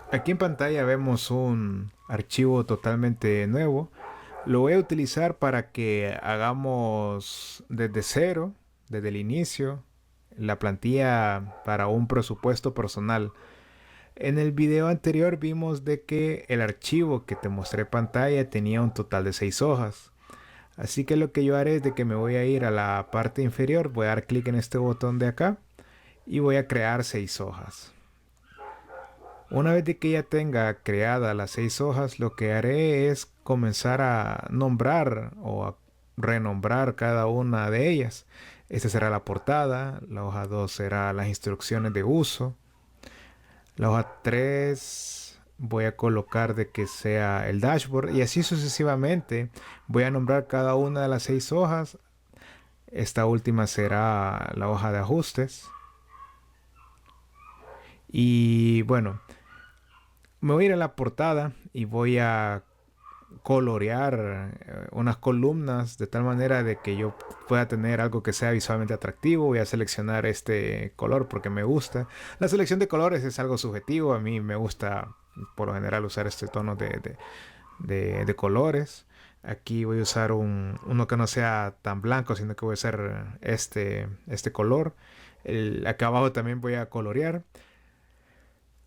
Aquí en pantalla vemos un archivo totalmente nuevo. Lo voy a utilizar para que hagamos desde cero, desde el inicio, la plantilla para un presupuesto personal. En el video anterior vimos de que el archivo que te mostré en pantalla tenía un total de 6 hojas. Así que lo que yo haré es de que me voy a ir a la parte inferior, voy a dar clic en este botón de acá y voy a crear 6 hojas. Una vez de que ya tenga creadas las 6 hojas, lo que haré es comenzar a nombrar o a renombrar cada una de ellas. Esta será la portada, la hoja 2 será las instrucciones de uso, la hoja 3 voy a colocar de que sea el dashboard y así sucesivamente. Voy a nombrar cada una de las 6 hojas. Esta última será la hoja de ajustes. Y bueno, me voy a ir a la portada y voy a colorear unas columnas de tal manera de que yo pueda tener algo que sea visualmente atractivo. Voy a seleccionar este color porque me gusta. La selección de colores es algo subjetivo. A mí me gusta por lo general usar este tono de colores. Aquí voy a usar uno que no sea tan blanco, sino que voy a usar este color. Acá abajo también voy a colorear.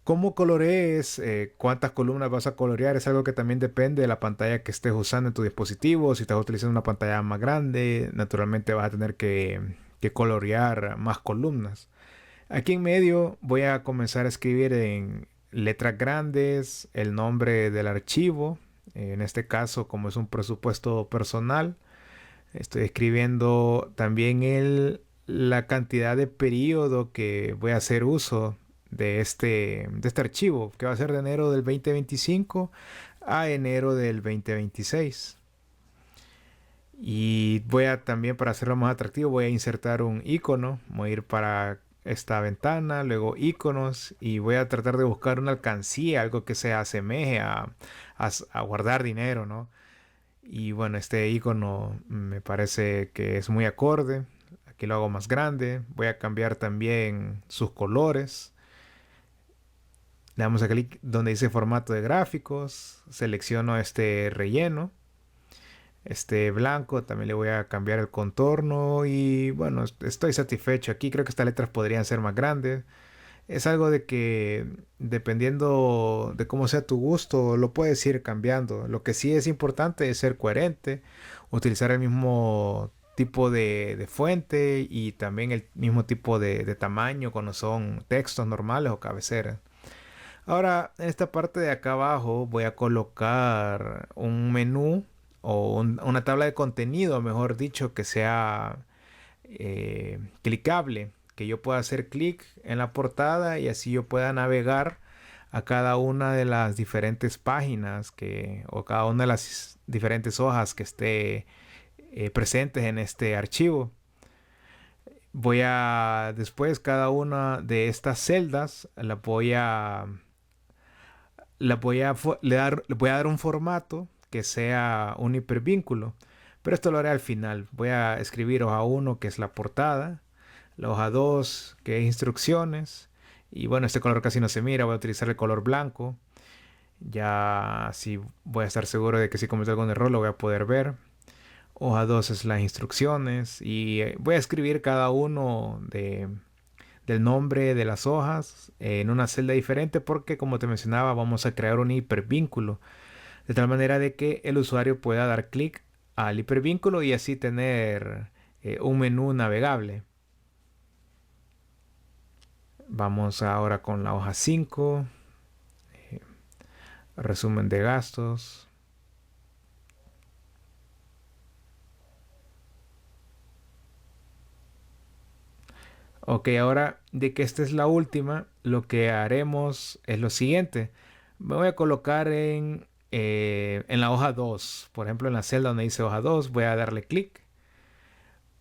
Cómo colorees, cuántas columnas vas a colorear, es algo que también depende de la pantalla que estés usando en tu dispositivo. Si estás utilizando una pantalla más grande, naturalmente vas a tener que colorear más columnas. Aquí en medio voy a comenzar a escribir en letras grandes el nombre del archivo. En este caso, como es un presupuesto personal, estoy escribiendo también la cantidad de periodo que voy a hacer uso de este archivo, que va a ser de enero del 2025 a enero del 2026. Y voy a también, para hacerlo más atractivo, voy a insertar un icono. Voy a ir para esta ventana, luego iconos, y voy a tratar de buscar una alcancía, algo que se asemeje a guardar dinero, ¿no? Y bueno, este icono me parece que es muy acorde. Aquí lo hago más grande. Voy a cambiar también sus colores. Le damos a clic donde dice formato de gráficos. Selecciono este relleno. Este blanco. También le voy a cambiar el contorno. Y bueno, estoy satisfecho. Aquí creo que estas letras podrían ser más grandes. Es algo de que dependiendo de cómo sea tu gusto, lo puedes ir cambiando. Lo que sí es importante es ser coherente, utilizar el mismo tipo de fuente y también el mismo tipo de tamaño cuando son textos normales o cabeceras. Ahora, en esta parte de acá abajo voy a colocar un menú o una tabla de contenido, mejor dicho, que sea clicable, que yo pueda hacer clic en la portada y así yo pueda navegar a cada una de las diferentes páginas o cada una de las diferentes hojas que esté presentes en este archivo. Voy a después cada una de estas celdas le voy a dar un formato que sea un hipervínculo. Pero esto lo haré al final. Voy a escribir hoja 1, que es la portada, la hoja 2, que es instrucciones. Y bueno, este color casi no se mira, voy a utilizar el color blanco. Ya así voy a estar seguro de que si cometo algún error lo voy a poder ver. Hoja 2 es las instrucciones y voy a escribir cada uno del nombre de las hojas en una celda diferente porque como te mencionaba vamos a crear un hipervínculo de tal manera de que el usuario pueda dar clic al hipervínculo y así tener un menú navegable. Vamos ahora con la hoja 5, eh, resumen de gastos. Ok, ahora de que esta es la última, lo que haremos es lo siguiente. Me voy a colocar en la hoja 2, por ejemplo en la celda donde dice hoja 2, voy a darle clic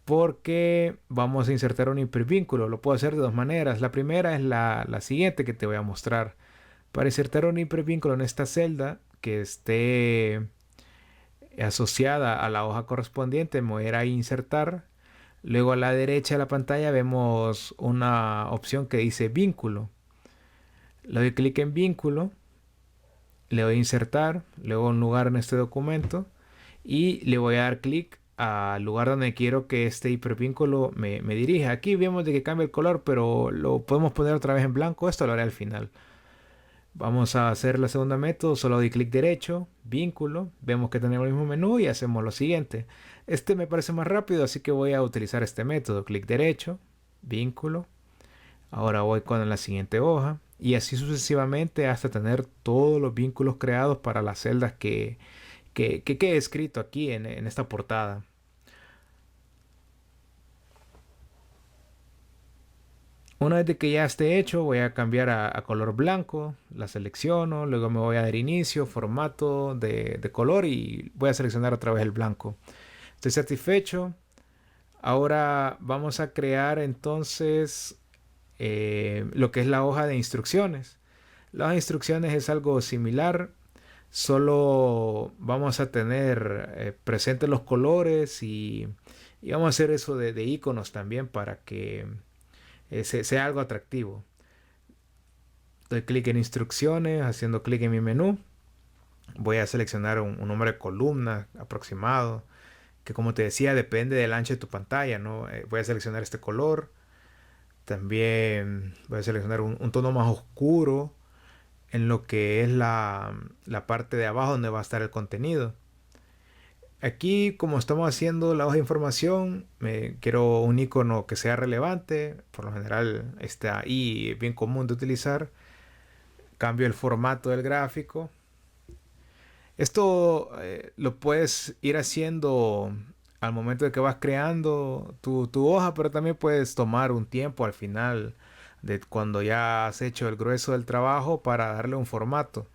porque vamos a insertar un hipervínculo. Lo puedo hacer de dos maneras. La primera es la siguiente que te voy a mostrar. Para insertar un hipervínculo en esta celda que esté asociada a la hoja correspondiente, me voy a ir a insertar. Luego a la derecha de la pantalla vemos una opción que dice vínculo. Le doy clic en vínculo le doy a insertar, luego un lugar en este documento y le voy a dar clic al lugar donde quiero que este hipervínculo me dirija. Aquí vemos de que cambia el color, pero lo podemos poner otra vez en blanco. Esto lo haré al final. Vamos a hacer la segunda método, solo doy clic derecho, vínculo, vemos que tenemos el mismo menú y hacemos lo siguiente. Este me parece más rápido, así que voy a utilizar este método, clic derecho, vínculo. Ahora voy con la siguiente hoja y así sucesivamente hasta tener todos los vínculos creados para las celdas que he escrito aquí en esta portada. Una vez de que ya esté hecho, voy a cambiar a color blanco, la selecciono, luego me voy a dar inicio, formato de color y voy a seleccionar otra vez el blanco. Estoy satisfecho. Ahora vamos a crear entonces lo que es la hoja de instrucciones. La hoja de instrucciones es algo similar, solo vamos a tener presentes los colores y vamos a hacer eso de iconos también para que sea algo atractivo. Doy clic en instrucciones, haciendo clic en mi menú. Voy a seleccionar un número de columnas aproximado, que como te decía depende del ancho de tu pantalla, ¿no? Voy a seleccionar este color. También voy a seleccionar un tono más oscuro en lo que es la parte de abajo donde va a estar el contenido. Aquí, como estamos haciendo la hoja de información, quiero un icono que sea relevante. Por lo general, está ahí bien común de utilizar. Cambio el formato del gráfico. Esto lo puedes ir haciendo al momento de que vas creando tu hoja, pero también puedes tomar un tiempo al final de cuando ya has hecho el grueso del trabajo para darle un formato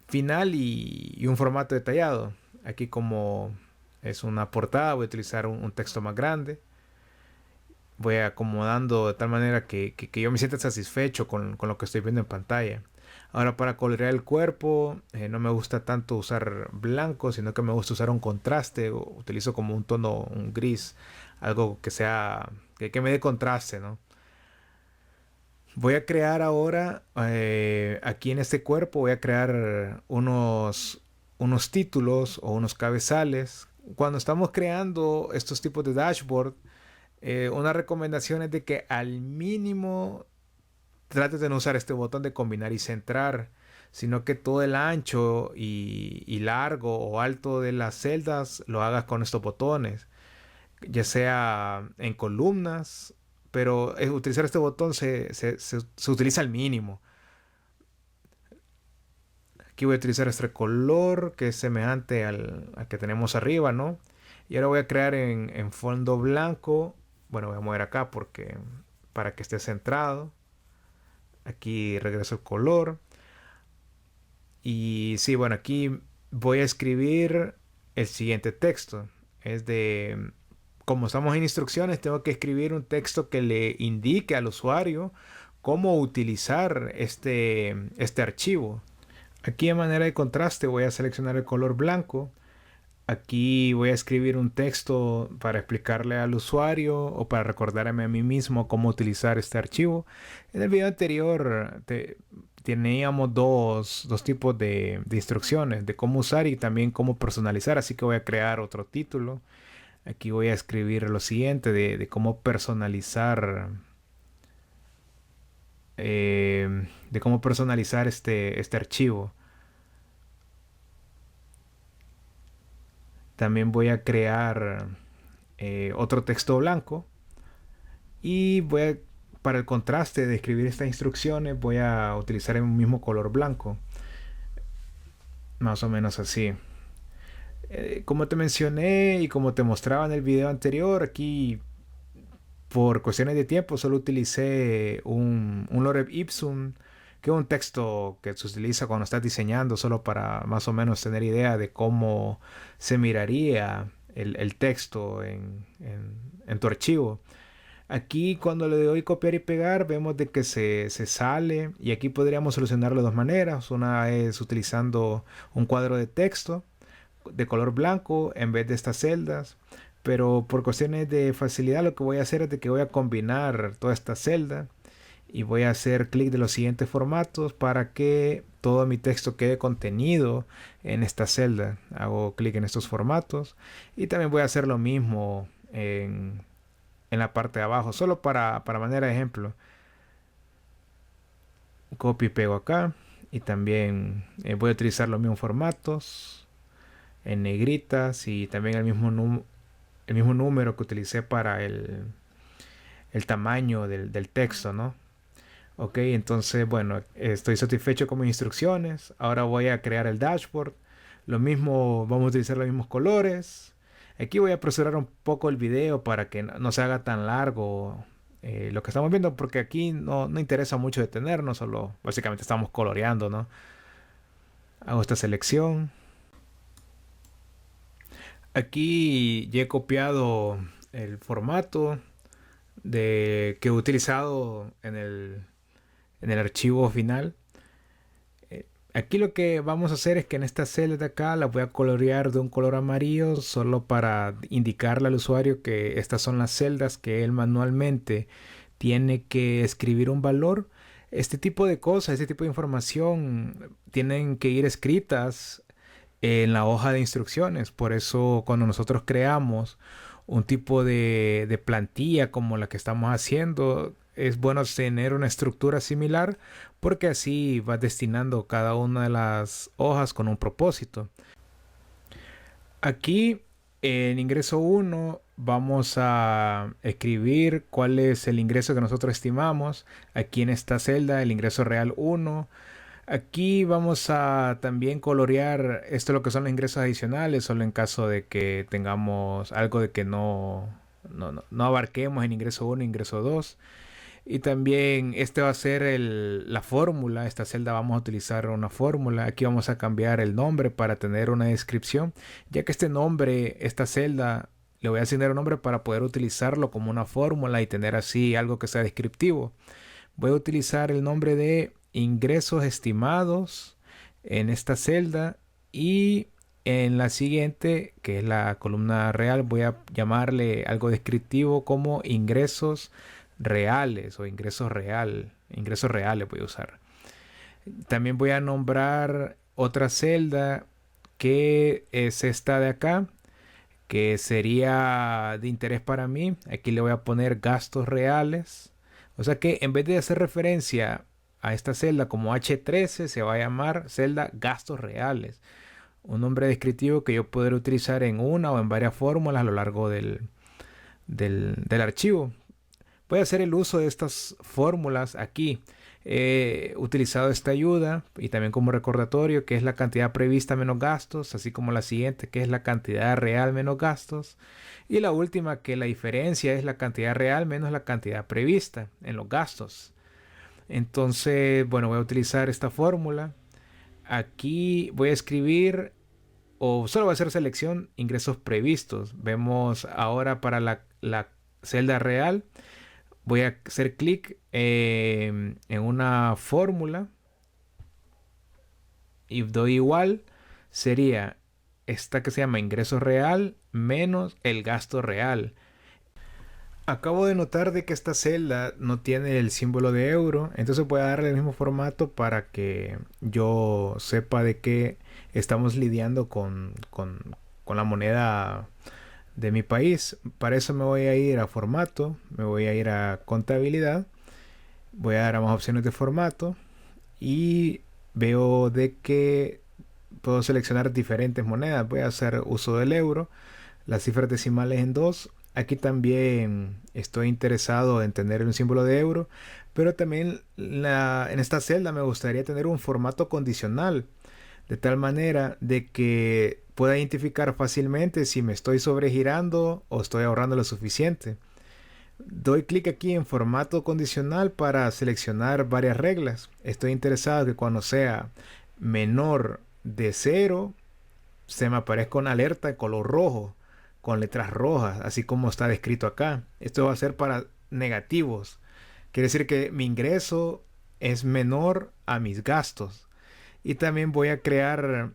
final y un formato detallado. Aquí como es una portada voy a utilizar un texto más grande. Voy acomodando de tal manera que yo me sienta satisfecho con lo que estoy viendo en pantalla. Ahora para colorear el cuerpo no me gusta tanto usar blanco, sino que me gusta usar un contraste. Utilizo como un tono, un gris, algo que sea, que me dé contraste, ¿no? Voy a crear ahora, aquí en este cuerpo, voy a crear unos títulos o unos cabezales. Cuando estamos creando estos tipos de dashboard, una recomendación es de que al mínimo trates de no usar este botón de combinar y centrar, sino que todo el ancho y largo o alto de las celdas lo hagas con estos botones, ya sea en columnas, pero utilizar este botón se utiliza al mínimo. Aquí voy a utilizar este color que es semejante al que tenemos arriba, ¿no? Y ahora voy a crear en fondo blanco. Bueno, voy a mover acá porque para que esté centrado. Aquí regreso el color. Y sí, bueno, aquí voy a escribir el siguiente texto. Es de, como estamos en instrucciones, tengo que escribir un texto que le indique al usuario cómo utilizar este archivo. Aquí de manera de contraste voy a seleccionar el color blanco. Aquí voy a escribir un texto para explicarle al usuario o para recordarme a mí mismo cómo utilizar este archivo. En el video anterior teníamos dos tipos de instrucciones, de cómo usar y también cómo personalizar, así que voy a crear otro título. Aquí voy a escribir lo siguiente de cómo personalizar, de cómo personalizar este archivo. También voy a crear otro texto blanco y para el contraste de escribir estas instrucciones voy a utilizar el mismo color blanco, más o menos así. Como te mencioné y como te mostraba en el video anterior, aquí por cuestiones de tiempo solo utilicé un lorem ipsum, que es un texto que se utiliza cuando estás diseñando, solo para más o menos tener idea de cómo se miraría el texto en tu archivo. Aquí cuando le doy copiar y pegar vemos de que se sale y aquí podríamos solucionarlo de dos maneras. Una es utilizando un cuadro de texto de color blanco en vez de estas celdas. Pero por cuestiones de facilidad lo que voy a hacer es de que voy a combinar toda esta celda y voy a hacer clic de los siguientes formatos para que todo mi texto quede contenido en esta celda. Hago clic en estos formatos y también voy a hacer lo mismo en la parte de abajo, solo para manera de ejemplo. Copio y pego acá y también voy a utilizar los mismos formatos en negritas y también el mismo número que utilicé para el tamaño del texto, ¿no? Ok, entonces, bueno, estoy satisfecho con mis instrucciones. Ahora voy a crear el dashboard. Lo mismo, vamos a utilizar los mismos colores. Aquí voy a apresurar un poco el video para que no se haga tan largo lo que estamos viendo, porque aquí no interesa mucho detenernos, solo básicamente estamos coloreando, ¿no? Hago esta selección. Aquí ya he copiado el formato que he utilizado en el archivo final. Aquí lo que vamos a hacer es que en esta celda de acá la voy a colorear de un color amarillo solo para indicarle al usuario que estas son las celdas que él manualmente tiene que escribir un valor. Este tipo de cosas, este tipo de información tienen que ir escritas en la hoja de instrucciones. Por eso cuando nosotros creamos un tipo de plantilla como la que estamos haciendo, es bueno tener una estructura similar porque así vas destinando cada una de las hojas con un propósito. Aquí en ingreso 1 vamos a escribir cuál es el ingreso que nosotros estimamos. Aquí en esta celda el ingreso real 1. Aquí vamos a también colorear esto lo que son los ingresos adicionales, solo en caso de que tengamos algo de que no abarquemos en ingreso 1 e ingreso 2. Y también este va a ser la fórmula, esta celda vamos a utilizar una fórmula. Aquí vamos a cambiar el nombre para tener una descripción, ya que este nombre, esta celda, le voy a asignar un nombre para poder utilizarlo como una fórmula y tener así algo que sea descriptivo. Voy a utilizar el nombre de ingresos estimados en esta celda y en la siguiente, que es la columna real, voy a llamarle algo descriptivo como ingresos reales o ingresos reales voy a usar. También voy a nombrar otra celda que es esta de acá, que sería de interés para mí. Aquí le voy a poner gastos reales. O sea que en vez de hacer referencia a esta celda como H13, se va a llamar celda gastos reales. Un nombre descriptivo que yo podré utilizar en una o en varias fórmulas a lo largo del archivo. Voy a hacer el uso de estas fórmulas aquí. He utilizado esta ayuda y también como recordatorio que es la cantidad prevista menos gastos, así como la siguiente que es la cantidad real menos gastos. Y la última que la diferencia es la cantidad real menos la cantidad prevista en los gastos. Entonces, bueno, voy a utilizar esta fórmula. Aquí voy a escribir o solo voy a hacer selección ingresos previstos. Vemos ahora para la celda real. Voy a hacer clic en una fórmula y doy igual. Sería esta que se llama ingreso real menos el gasto real. Acabo de notar de que esta celda no tiene el símbolo de euro, entonces voy a darle el mismo formato para que yo sepa de que estamos lidiando con la moneda de mi país. Para eso me voy a ir a formato, me voy a ir a contabilidad, voy a dar a más opciones de formato y veo de que puedo seleccionar diferentes monedas. Voy a hacer uso del euro, las cifras decimales en 2. Aquí también estoy interesado en tener un símbolo de euro, pero también en esta celda me gustaría tener un formato condicional, de tal manera de que pueda identificar fácilmente si me estoy sobregirando o estoy ahorrando lo suficiente. Doy clic aquí en formato condicional para seleccionar varias reglas. Estoy interesado que cuando sea menor de 0 se me aparezca una alerta de color rojo con letras rojas, así como está descrito acá. Esto va a ser para negativos. Quiere decir que mi ingreso es menor a mis gastos. Y también voy a crear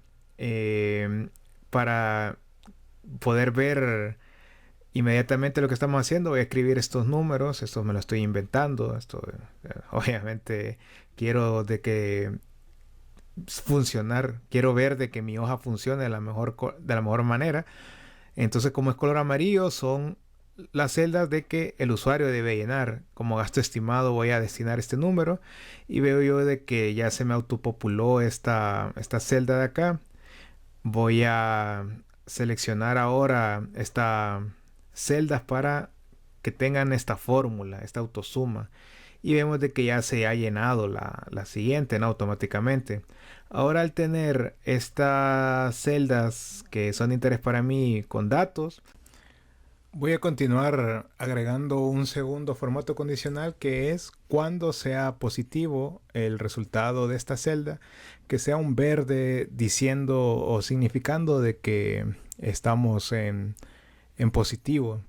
para poder ver Inmediatamente lo que estamos haciendo, voy a escribir estos números, esto me lo estoy inventando, esto obviamente quiero de que funcionar, quiero ver de que mi hoja funcione de la mejor manera. Entonces, como es color amarillo, son las celdas de que el usuario debe llenar. Como gasto estimado voy a destinar este número y veo yo de que ya se me autopopuló esta celda de acá. Voy a seleccionar ahora estas celdas para que tengan esta fórmula, esta autosuma. Y vemos de que ya se ha llenado la siguiente, ¿no? Automáticamente. Ahora al tener estas celdas que son de interés para mí con datos, voy a continuar agregando un segundo formato condicional que es cuando sea positivo el resultado de esta celda, que sea un verde diciendo o significando de que estamos en positivo.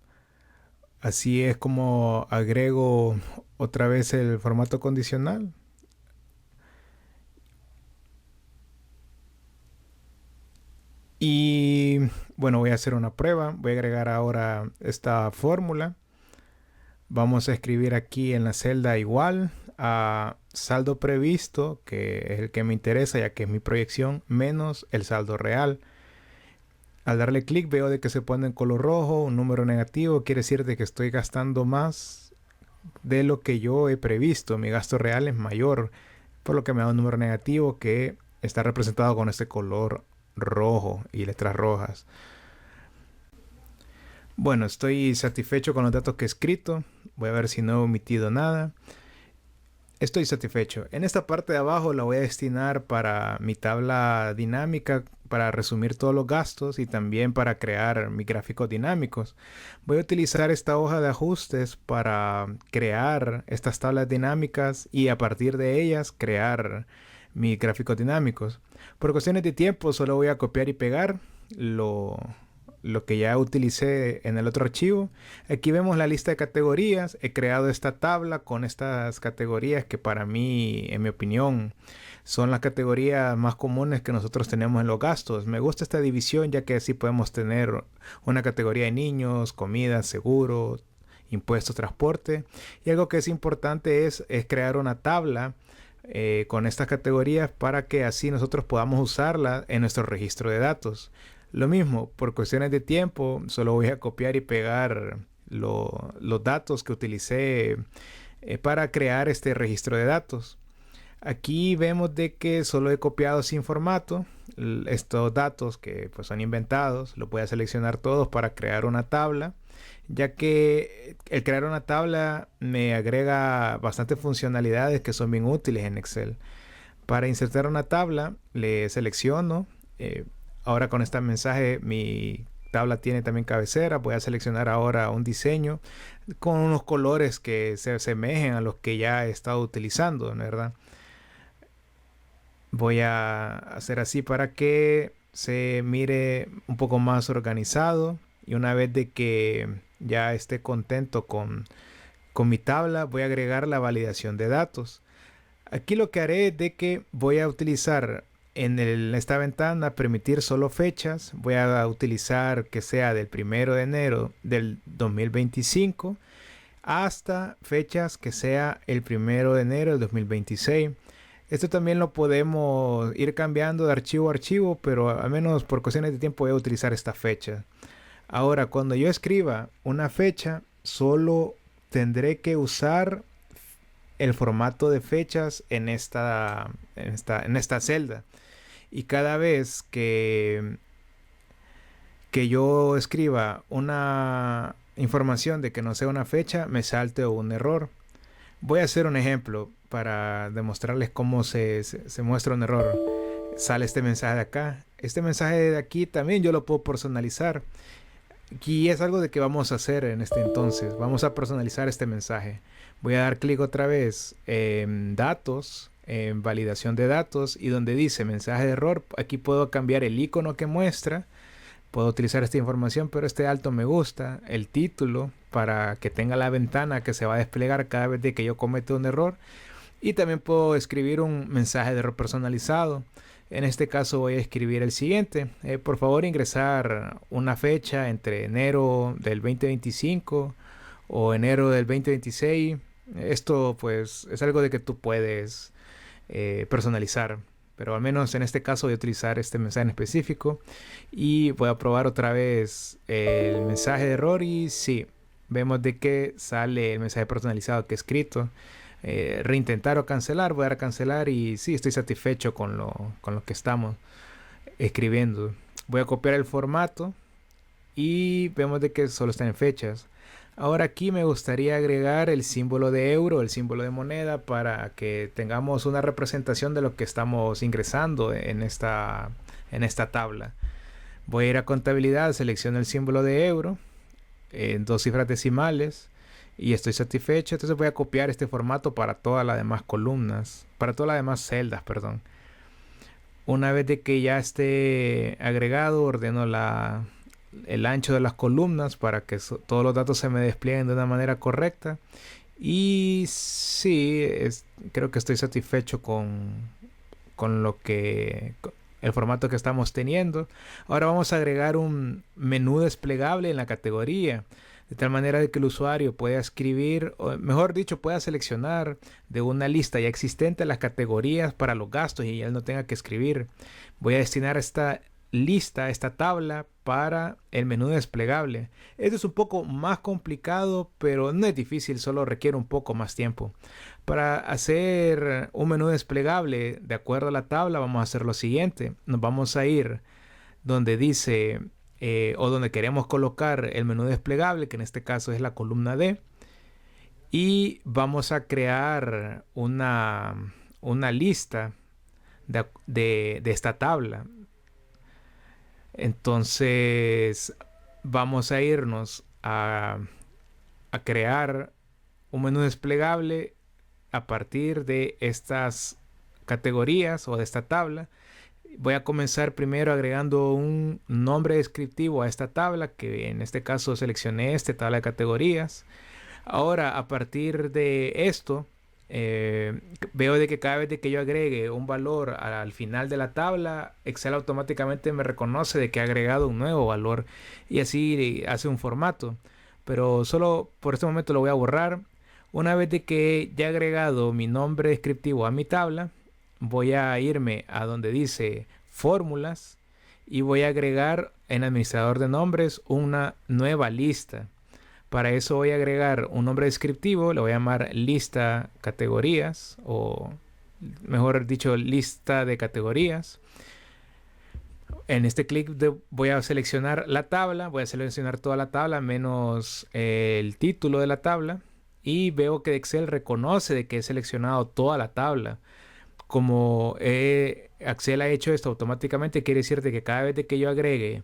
Así es como agrego otra vez el formato condicional. Y bueno, voy a hacer una prueba. Voy a agregar ahora esta fórmula. Vamos a escribir aquí en la celda igual a saldo previsto, que es el que me interesa ya que es mi proyección, menos el saldo real. Al darle clic veo de que se pone en color rojo, un número negativo, quiere decir de que estoy gastando más de lo que yo he previsto. Mi gasto real es mayor, por lo que me da un número negativo que está representado con este color rojo y letras rojas. Bueno, estoy satisfecho con los datos que he escrito. Voy a ver si no he omitido nada. Estoy satisfecho. En esta parte de abajo la voy a destinar para mi tabla dinámica, para resumir todos los gastos y también para crear mis gráficos dinámicos. Voy a utilizar esta hoja de ajustes para crear estas tablas dinámicas y a partir de ellas crear mis gráficos dinámicos. Por cuestiones de tiempo solo voy a copiar y pegar lo que ya utilicé en el otro archivo. Aquí vemos la lista de categorías. He creado esta tabla con estas categorías que para mí, en mi opinión, son las categorías más comunes que nosotros tenemos en los gastos. Me gusta esta división ya que así podemos tener una categoría de niños, comida, seguro, impuestos, transporte. Y algo que es importante es crear una tabla con estas categorías para que así nosotros podamos usarla en nuestro registro de datos. Lo mismo, por cuestiones de tiempo, solo voy a copiar y pegar los datos que utilicé para crear este registro de datos. Aquí vemos de que solo he copiado sin formato estos datos que pues son inventados. Los voy a seleccionar todos para crear una tabla, ya que el crear una tabla me agrega bastantes funcionalidades que son bien útiles en Excel. Para insertar una tabla le selecciono. Ahora con este mensaje mi tabla tiene también cabecera. Voy a seleccionar ahora un diseño con unos colores que se asemejen a los que ya he estado utilizando, ¿verdad? Voy a hacer así para que se mire un poco más organizado. Y una vez de que ya esté contento con mi tabla, voy a agregar la validación de datos. Aquí lo que haré es de que voy a utilizar en esta ventana permitir solo fechas. Voy a utilizar que sea del 1 de enero del 2025 hasta fechas que sea el 1 de enero del 2026. Esto también lo podemos ir cambiando de archivo a archivo, pero al menos por cuestiones de tiempo voy a utilizar esta fecha. Ahora, cuando yo escriba una fecha, solo tendré que usar el formato de fechas en esta celda. Y cada vez que yo escriba una información de que no sea una fecha, me salte un error. Voy a hacer un ejemplo para demostrarles cómo se muestra un error. Sale este mensaje de acá. Este mensaje de aquí también yo lo puedo personalizar. Y es algo de que vamos a hacer en este entonces. Vamos a personalizar este mensaje. Voy a dar clic otra vez en datos, en validación de datos, y donde dice mensaje de error, aquí puedo cambiar el icono que muestra. Puedo utilizar esta información, pero este alto me gusta. El título para que tenga la ventana que se va a desplegar cada vez de que yo cometa un error. Y también puedo escribir un mensaje de error personalizado. En este caso voy a escribir el siguiente. Por favor ingresar una fecha entre enero del 2025 o enero del 2026. Esto pues es algo de que tú puedes personalizar. Pero al menos en este caso voy a utilizar este mensaje en específico. Y voy a probar otra vez el mensaje de error y sí, vemos de que sale el mensaje personalizado que he escrito. Reintentar o cancelar, voy a dar a cancelar y sí, estoy satisfecho con lo que estamos escribiendo. Voy a copiar el formato y vemos de que solo están en fechas. Ahora aquí me gustaría agregar el símbolo de euro, el símbolo de moneda, para que tengamos una representación de lo que estamos ingresando en esta tabla. Voy a ir a contabilidad, selecciono el símbolo de euro en 2 cifras decimales y estoy satisfecho. Entonces voy a copiar este formato para todas las demás columnas, para todas las demás celdas, perdón. Una vez de que ya esté agregado, ordeno el ancho de las columnas para que todos los datos se me desplieguen de una manera correcta. Y sí, creo que estoy satisfecho con el formato que estamos teniendo. Ahora vamos a agregar un menú desplegable en la categoría, de tal manera de que el usuario pueda escribir, o mejor dicho, pueda seleccionar de una lista ya existente las categorías para los gastos y él no tenga que escribir. Voy a destinar esta lista, esta tabla, para el menú desplegable. Esto es un poco más complicado, pero no es difícil, solo requiere un poco más tiempo. Para hacer un menú desplegable de acuerdo a la tabla, vamos a hacer lo siguiente. Nos vamos a ir donde dice o donde queremos colocar el menú desplegable, que en este caso es la columna D, y vamos a crear una lista de esta tabla. Entonces vamos a irnos a crear un menú desplegable a partir de estas categorías o de esta tabla. Voy a comenzar primero agregando un nombre descriptivo a esta tabla, que en este caso seleccioné tabla de categorías. Ahora, a partir de esto, veo de que cada vez de que yo agregue un valor al final de la tabla, Excel automáticamente me reconoce de que ha agregado un nuevo valor y así hace un formato. Pero solo por este momento lo voy a borrar. Una vez de que ya he agregado mi nombre descriptivo a mi tabla, voy a irme a donde dice fórmulas y voy a agregar en administrador de nombres una nueva lista. Para eso voy a agregar un nombre descriptivo, lo voy a llamar lista categorías, o mejor dicho, lista de categorías. En este clic voy a seleccionar la tabla, voy a seleccionar toda la tabla menos el título de la tabla, y veo que Excel reconoce de que he seleccionado toda la tabla. Como Excel ha hecho esto automáticamente, quiere decir de que cada vez de que yo agregue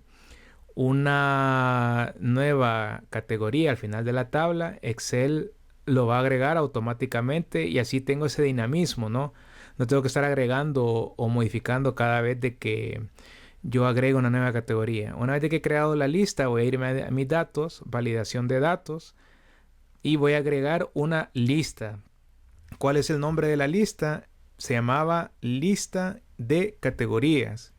una nueva categoría al final de la tabla, Excel lo va a agregar automáticamente y así tengo ese dinamismo, ¿no? No tengo que estar agregando o modificando cada vez de que yo agrego una nueva categoría. Una vez de que he creado la lista, voy a irme a mis datos, validación de datos, y voy a agregar una lista. ¿Cuál es el nombre de la lista? Se llamaba lista de categorías.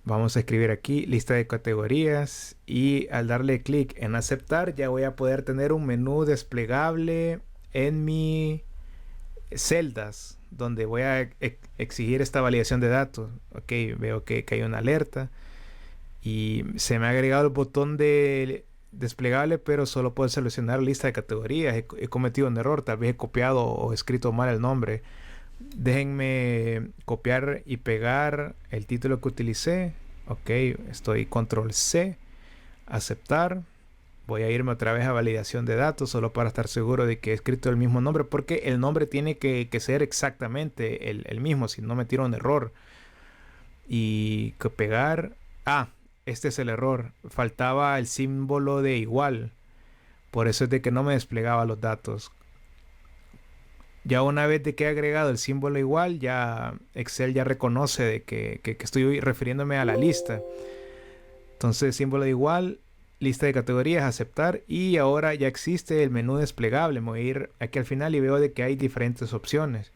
Vamos a escribir aquí lista de categorías y al darle clic en aceptar ya voy a poder tener un menú desplegable en mi celdas donde voy a exigir esta validación de datos. Ok, veo que hay una alerta y se me ha agregado el botón de desplegable, pero solo puedo seleccionar lista de categorías. He cometido un error, tal vez he copiado o escrito mal el nombre. Déjenme copiar y pegar el título que utilicé. Ok, estoy control C, aceptar. Voy a irme otra vez a validación de datos solo para estar seguro de que he escrito el mismo nombre, porque el nombre tiene que ser exactamente el mismo, si no me tiro un error. Y que pegar. Este es el error, faltaba el símbolo de igual, por eso es de que no me desplegaba los datos. Ya una vez de que he agregado el símbolo igual, ya Excel ya reconoce de que estoy refiriéndome a la lista. Entonces símbolo de igual, lista de categorías, aceptar, y ahora ya existe el menú desplegable. Me voy a ir aquí al final y veo de que hay diferentes opciones.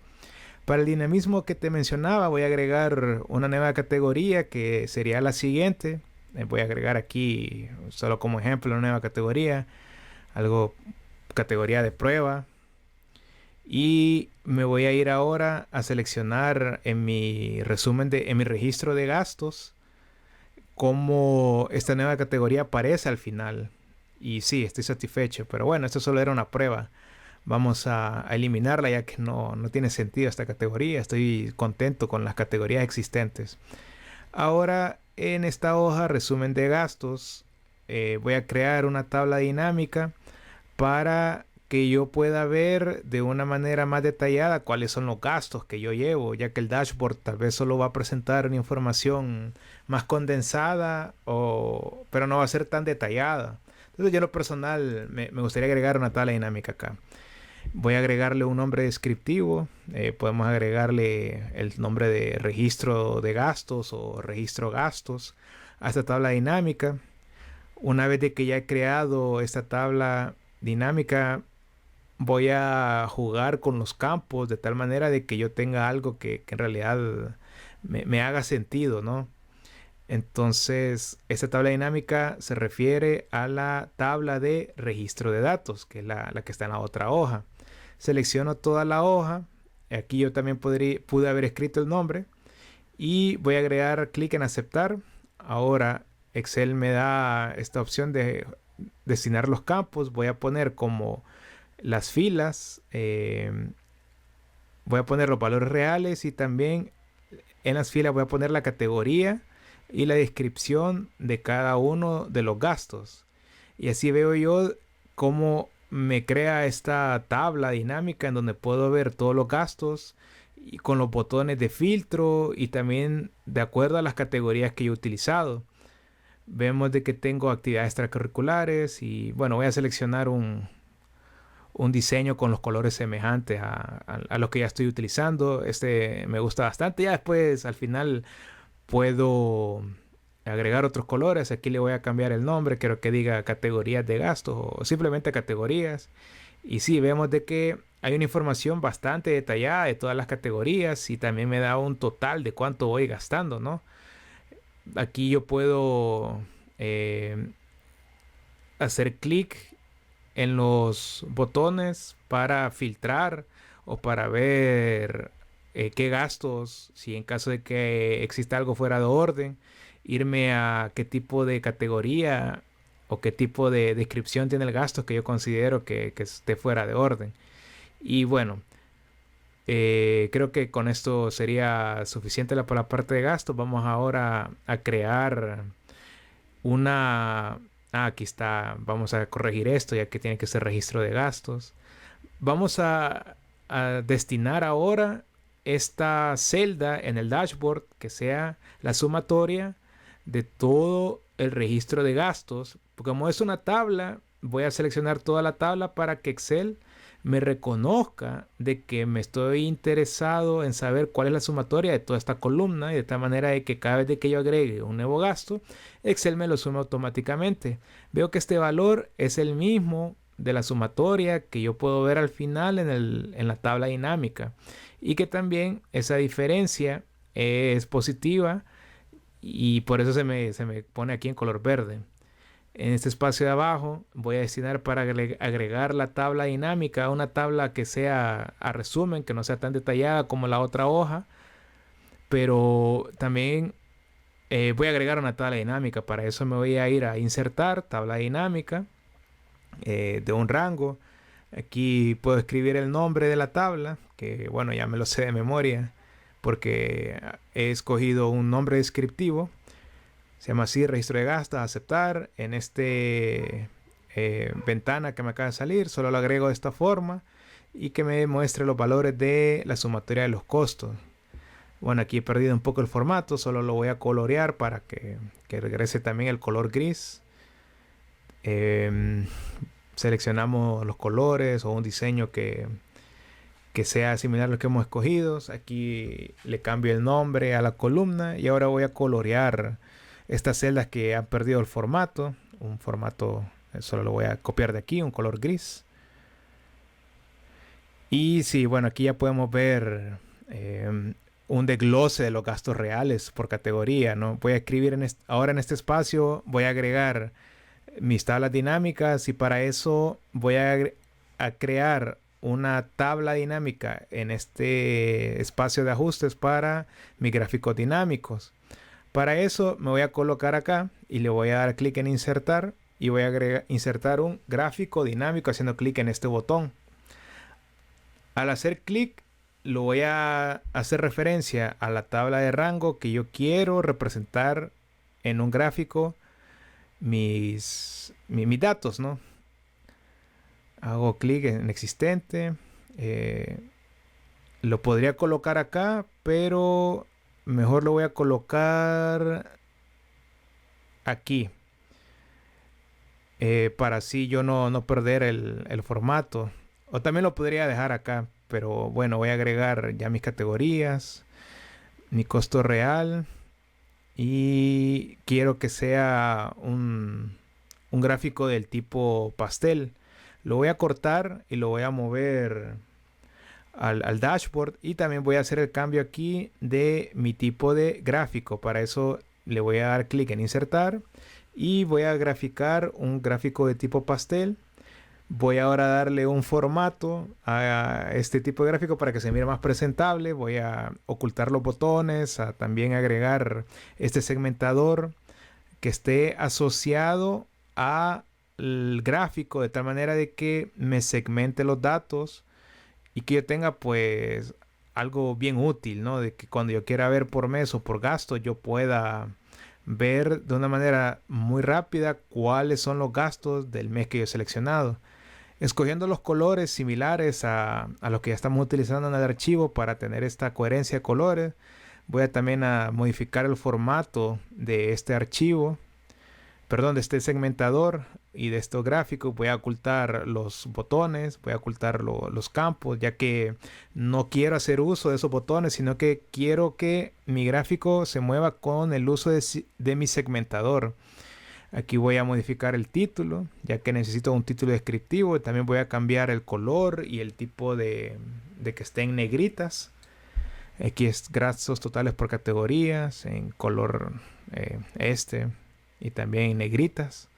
Para el dinamismo que te mencionaba, voy a agregar una nueva categoría que sería la siguiente. Voy a agregar aquí, solo como ejemplo, una nueva categoría, algo, categoría de prueba. Y me voy a ir ahora a seleccionar en mi en mi registro de gastos, cómo esta nueva categoría aparece al final. Y sí, estoy satisfecho. Pero bueno, esto solo era una prueba. Vamos a eliminarla ya que no tiene sentido esta categoría. Estoy contento con las categorías existentes. Ahora en esta hoja resumen de gastos voy a crear una tabla dinámica para que yo pueda ver de una manera más detallada cuáles son los gastos que yo llevo, ya que el dashboard tal vez solo va a presentar una información más condensada, pero no va a ser tan detallada. Entonces yo en lo personal me gustaría agregar una tabla dinámica acá. Voy a agregarle un nombre descriptivo. Podemos agregarle el nombre de registro de gastos o registro gastos a esta tabla dinámica. Una vez de que ya he creado esta tabla dinámica, voy a jugar con los campos de tal manera de que yo tenga algo que en realidad me haga sentido, ¿no? Entonces, esta tabla dinámica se refiere a la tabla de registro de datos, que es la que está en la otra hoja. Selecciono toda la hoja. Aquí yo también pude haber escrito el nombre. Y voy a agregar clic en aceptar. Ahora Excel me da esta opción de destinar los campos. Voy a poner como las filas. Voy a poner los valores reales y también en las filas voy a poner la categoría y la descripción de cada uno de los gastos. Y así veo yo cómo me crea esta tabla dinámica en donde puedo ver todos los gastos y con los botones de filtro y también de acuerdo a las categorías que yo he utilizado. Vemos de que tengo actividades extracurriculares y bueno, voy a seleccionar un diseño con los colores semejantes a los que ya estoy utilizando. Este me gusta bastante. Ya después al final puedo agregar otros colores. Aquí le voy a cambiar el nombre. Quiero que diga categorías de gastos o simplemente categorías. Y sí, vemos de que hay una información bastante detallada de todas las categorías y también me da un total de cuánto voy gastando, ¿no? Aquí yo puedo hacer clic en los botones para filtrar o para ver qué gastos, si en caso de que exista algo fuera de orden, irme a qué tipo de categoría o qué tipo de descripción tiene el gasto que yo considero que esté fuera de orden. Y bueno, creo que con esto sería suficiente por la parte de gastos. Vamos ahora a crear una... Ah, aquí está. Vamos a corregir esto ya que tiene que ser registro de gastos. Vamos a destinar ahora esta celda en el dashboard que sea la sumatoria de todo el registro de gastos. Porque como es una tabla, voy a seleccionar toda la tabla para que Excel me reconozca de que me estoy interesado en saber cuál es la sumatoria de toda esta columna y de tal manera de que cada vez de que yo agregue un nuevo gasto, Excel me lo sume automáticamente. Veo que este valor es el mismo de la sumatoria que yo puedo ver al final en la tabla dinámica y que también esa diferencia es positiva y por eso se me pone aquí en color verde. En este espacio de abajo voy a destinar para agregar la tabla dinámica, una tabla que sea a resumen, que no sea tan detallada como la otra hoja, pero también voy a agregar una tabla dinámica. Para eso me voy a ir a insertar tabla dinámica de un rango. Aquí puedo escribir el nombre de la tabla, que bueno, ya me lo sé de memoria porque he escogido un nombre descriptivo. Se llama así, registro de gastos, aceptar. En este ventana que me acaba de salir, solo lo agrego de esta forma y que me muestre los valores de la sumatoria de los costos. Bueno, aquí he perdido un poco el formato, solo lo voy a colorear para que regrese también el color gris. Seleccionamos los colores o un diseño que sea similar a lo que hemos escogido. Aquí le cambio el nombre a la columna y ahora voy a colorear estas celdas que han perdido el formato. Un formato, solo lo voy a copiar de aquí, un color gris. Y sí, bueno, aquí ya podemos ver un desglose de los gastos reales por categoría, ¿no? Voy a escribir ahora en este espacio, voy a agregar mis tablas dinámicas y para eso voy a crear una tabla dinámica en este espacio de ajustes para mis gráficos dinámicos. Para eso me voy a colocar acá y le voy a dar clic en insertar y voy a insertar un gráfico dinámico haciendo clic en este botón. Al hacer clic lo voy a hacer referencia a la tabla de rango que yo quiero representar en un gráfico mis datos, ¿no? Hago clic en existente. Lo podría colocar acá, pero mejor lo voy a colocar aquí. Para así yo no perder el formato. O también lo podría dejar acá. Pero bueno, voy a agregar ya mis categorías. Mi costo real. Y quiero que sea un gráfico del tipo pastel. Lo voy a cortar y lo voy a mover al dashboard. Y también voy a hacer el cambio aquí de mi tipo de gráfico. Para eso le voy a dar clic en insertar. Y voy a graficar un gráfico de tipo pastel. Voy ahora a darle un formato a este tipo de gráfico para que se mire más presentable. Voy a ocultar los botones, a también agregar este segmentador que esté asociado al gráfico de tal manera de que me segmente los datos y que yo tenga pues algo bien útil, ¿no? De que cuando yo quiera ver por mes o por gasto yo pueda ver de una manera muy rápida cuáles son los gastos del mes que yo he seleccionado. Escogiendo los colores similares a los que ya estamos utilizando en el archivo para tener esta coherencia de colores. Voy a también a modificar el formato de este archivo, perdón, de este segmentador y de estos gráficos. Voy a ocultar los botones, voy a ocultar los campos, ya que no quiero hacer uso de esos botones, sino que quiero que mi gráfico se mueva con el uso de mi segmentador. Aquí voy a modificar el título, ya que necesito un título descriptivo. También voy a cambiar el color y el tipo de que esté en negritas. Aquí es gastos totales por categorías, en color y también en negritas.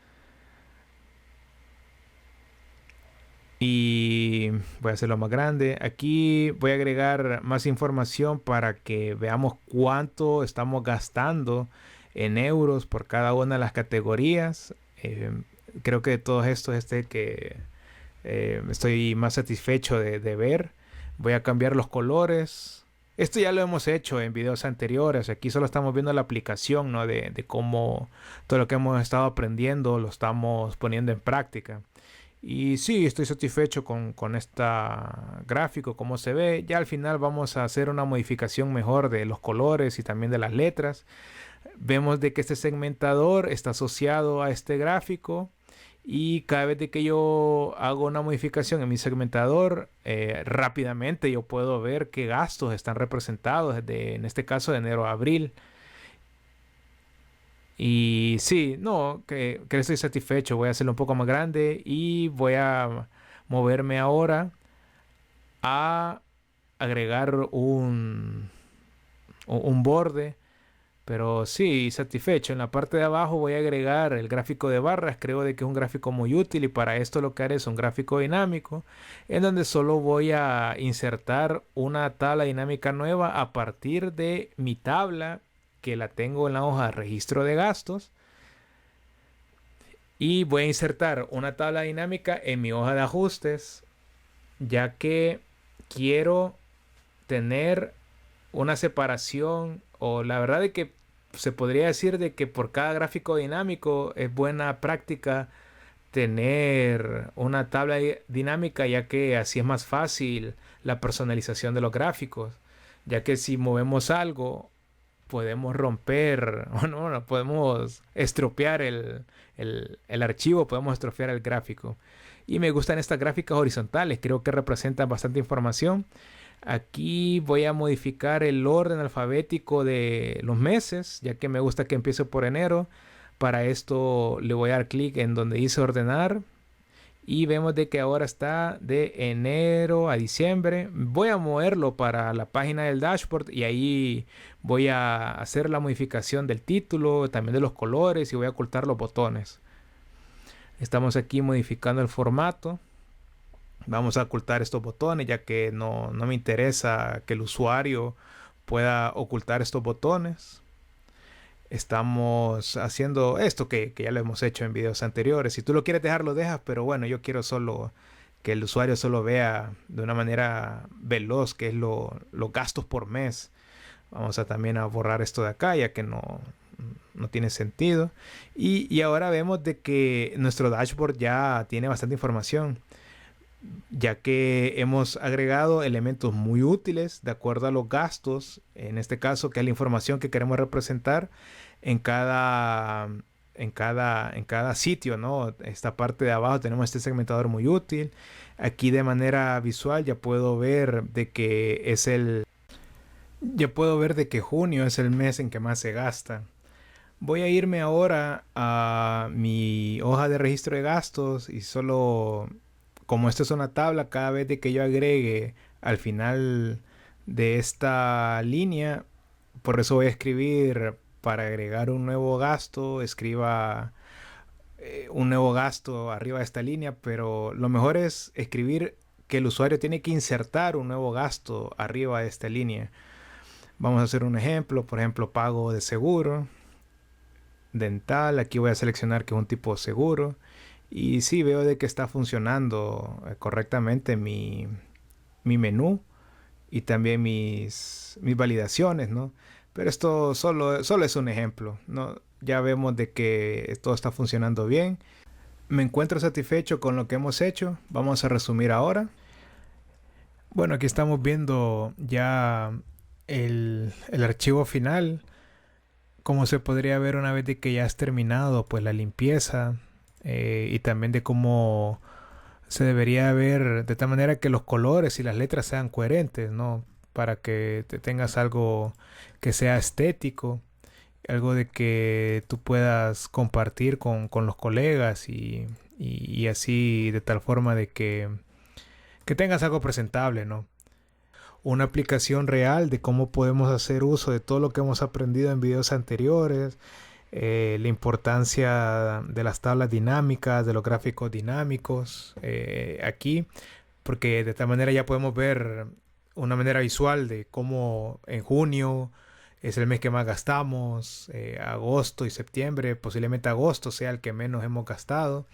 Y voy a hacerlo más grande. Aquí voy a agregar más información para que veamos cuánto estamos gastando en euros por cada una de las categorías. Creo que de todos estos es el que estoy más satisfecho de ver. Voy a cambiar los colores. Esto ya lo hemos hecho en videos anteriores. Aquí solo estamos viendo la aplicación, ¿no? De cómo todo lo que hemos estado aprendiendo lo estamos poniendo en práctica. Y sí, estoy satisfecho con esta gráfico, cómo se ve. Ya al final vamos a hacer una modificación mejor de los colores y también de las letras. Vemos de que este segmentador está asociado a este gráfico y cada vez de que yo hago una modificación en mi segmentador, rápidamente yo puedo ver qué gastos están representados desde, en este caso, de enero a abril. Y sí, no, que estoy satisfecho. Voy a hacerlo un poco más grande y voy a moverme ahora a agregar un borde. Pero sí, satisfecho. En la parte de abajo voy a agregar el gráfico de barras. Creo de que es un gráfico muy útil y para esto lo que haré es un gráfico dinámico en donde solo voy a insertar una tabla dinámica nueva a partir de mi tabla que la tengo en la hoja de registro de gastos. Y voy a insertar una tabla dinámica en mi hoja de ajustes, ya que quiero tener una separación, o la verdad de que se podría decir de que por cada gráfico dinámico es buena práctica tener una tabla dinámica, ya que así es más fácil la personalización de los gráficos, ya que si movemos algo podemos romper o no podemos estropear el archivo, podemos estropear el gráfico. Y me gustan estas gráficas horizontales, creo que representan bastante información. Aquí voy a modificar el orden alfabético de los meses, ya que me gusta que empiece por enero. Para esto le voy a dar clic en donde dice ordenar Y vemos de que ahora está de enero a diciembre. Voy a moverlo para la página del dashboard y ahí voy a hacer la modificación del título, también de los colores y voy a ocultar los botones. Estamos aquí modificando el formato. Vamos a ocultar estos botones ya que no me interesa que el usuario pueda ocultar estos botones. Estamos haciendo esto que ya lo hemos hecho en videos anteriores. Si tú lo quieres dejar, lo dejas, pero bueno, yo quiero solo que el usuario solo vea de una manera veloz qué es los gastos por mes. Vamos a también a borrar esto de acá ya que no tiene sentido. Y ahora vemos de que nuestro dashboard ya tiene bastante información, ya que hemos agregado elementos muy útiles de acuerdo a los gastos, en este caso que es la información que queremos representar en cada sitio, ¿no? Esta parte de abajo tenemos este segmentador muy útil. Aquí de manera visual ya puedo ver de que junio es el mes en que más se gasta. Voy a irme ahora a mi hoja de registro de gastos y solo, como esto es una tabla, cada vez de que yo agregue al final de esta línea, por eso voy a escribir para agregar un nuevo gasto, escriba un nuevo gasto arriba de esta línea, pero lo mejor es escribir que el usuario tiene que insertar un nuevo gasto arriba de esta línea. Vamos a hacer un ejemplo, por ejemplo, pago de seguro dental. Aquí voy a seleccionar que es un tipo de seguro y sí veo de que está funcionando correctamente mi menú y también mis validaciones, ¿no? Pero esto solo es un ejemplo, ¿no? Ya vemos de que todo está funcionando bien. Me encuentro satisfecho con lo que hemos hecho. Vamos a resumir ahora. Bueno, aquí estamos viendo ya el archivo final. Como se podría ver una vez de que ya has terminado pues la limpieza, y también de cómo se debería ver de tal manera que los colores y las letras sean coherentes, ¿no? Para que te tengas algo que sea estético, algo de que tú puedas compartir con los colegas y así de tal forma de que tengas algo presentable, ¿no? Una aplicación real de cómo podemos hacer uso de todo lo que hemos aprendido en videos anteriores, la importancia de las tablas dinámicas, de los gráficos dinámicos, aquí, porque de esta manera ya podemos ver una manera visual de cómo en junio es el mes que más gastamos, agosto y septiembre, posiblemente agosto sea el que menos hemos gastado.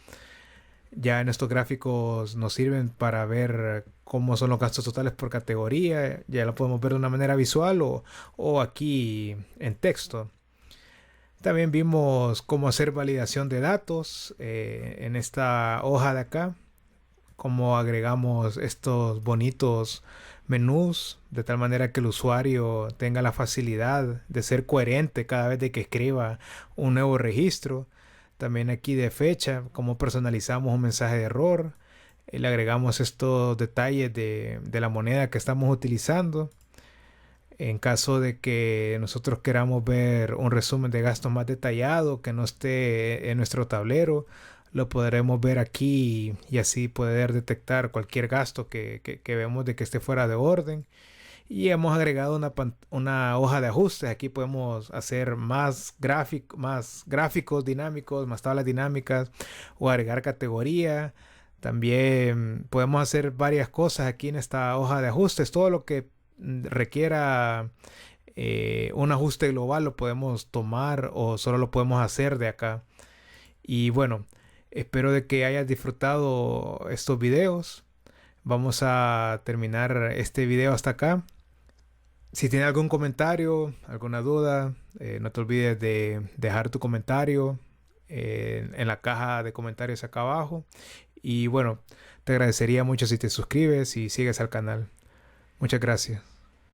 Ya en estos gráficos nos sirven para ver cómo son los gastos totales por categoría. Ya lo podemos ver de una manera visual o aquí en texto. También vimos cómo hacer validación de datos en esta hoja de acá. Cómo agregamos estos bonitos menús de tal manera que el usuario tenga la facilidad de ser coherente cada vez de que escriba un nuevo registro. También aquí de fecha, cómo personalizamos un mensaje de error. Le agregamos estos detalles de la moneda que estamos utilizando. En caso de que nosotros queramos ver un resumen de gastos más detallado que no esté en nuestro tablero, lo podremos ver aquí y así poder detectar cualquier gasto que vemos de que esté fuera de orden. Y hemos agregado una hoja de ajustes. Aquí podemos hacer más gráficos dinámicos, más tablas dinámicas o agregar categoría. También podemos hacer varias cosas aquí en esta hoja de ajustes. Todo lo que requiera un ajuste global lo podemos tomar o solo lo podemos hacer de acá. Y bueno, espero de que hayas disfrutado estos videos. Vamos a terminar este video hasta acá. Si tienes algún comentario, alguna duda, no te olvides de dejar tu comentario en la caja de comentarios acá abajo. Y bueno, te agradecería mucho si te suscribes y sigues al canal. Muchas gracias.